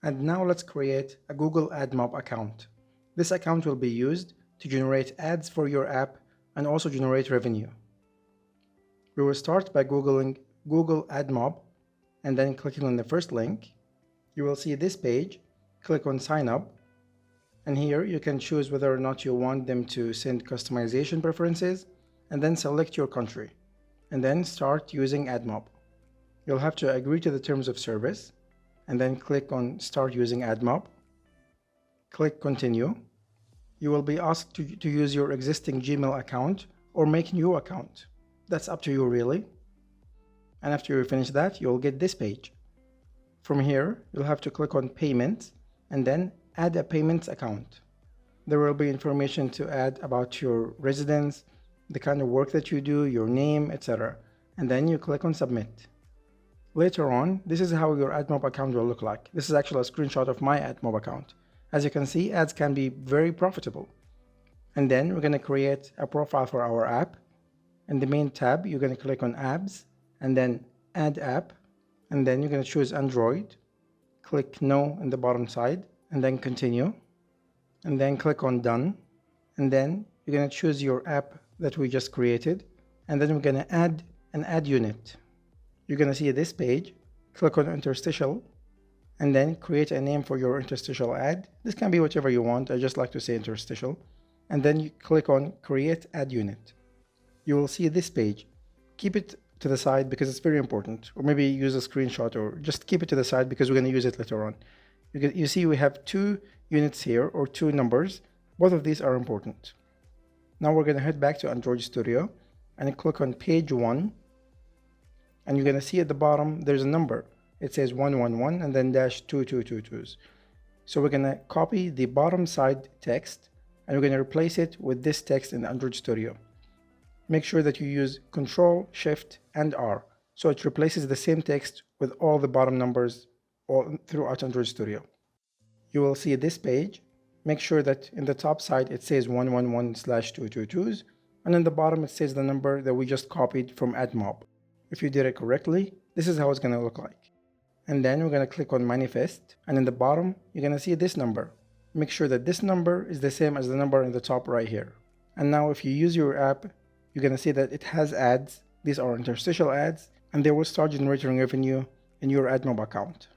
And now let's create a Google Admob account. This account will be used to generate ads for your app and also generate revenue. We will start by Googling Google Admob and then clicking on the first link. You will see this page. Click on sign up, and here you can choose whether or not you want them to send customization preferences, and then select your country and then start using Admob. You'll have to agree to the terms of service and then click on start using Admob. Click continue. You will be asked to use your existing Gmail account or make a new account. That's up to you really. And after you finish that, you'll get this page. From here, you'll have to click on payments and then add a payments account. There will be information to add about your residence, the kind of work that you do, your name, etc. And then you click on submit. Later on, this is how your Admob account will look like. This is actually a screenshot of my Admob account. As you can see, ads can be very profitable. And then we're going to create a profile for our app. In the main tab, you're going to click on apps and then add app. And then you're going to choose Android. Click no in the bottom side and then continue. And then click on done. And then you're going to choose your app that we just created. And then we're going to add an ad unit. You're going to see this page. Click on interstital and then create a name for your interstitial ad. This can be whatever you want. I just like to say interstitial. And then you click on create ad unit. You will see this page. Keep it to the side because it's very important, or maybe use a screenshot, or just keep it to the side because we're going to use it later on. You see we have two units here, or two numbers. Both of these are important. Now we're going to head back to Android Studio and click on page 1, and you're going to see at the bottom there's a number. It says 111 and then dash 2222s. So we're going to copy the bottom side text and we're going to replace it with this text in Android Studio. Make sure that you use Control, Shift, and R, so it replaces the same text with all the bottom numbers all throughout Android Studio. You will see this page. Make sure that in the top side it says 111/222s, and in the bottom it says the number that we just copied from Admob. If you did it correctly, this is how it's going to look like. And then we're going to click on Manifest, and in the bottom you're going to see this number. Make sure that this number is the same as the number in the top right here. And now if you use your app, you're going to see that it has ads. These are interstitial ads, and they will start generating revenue in your Admob account.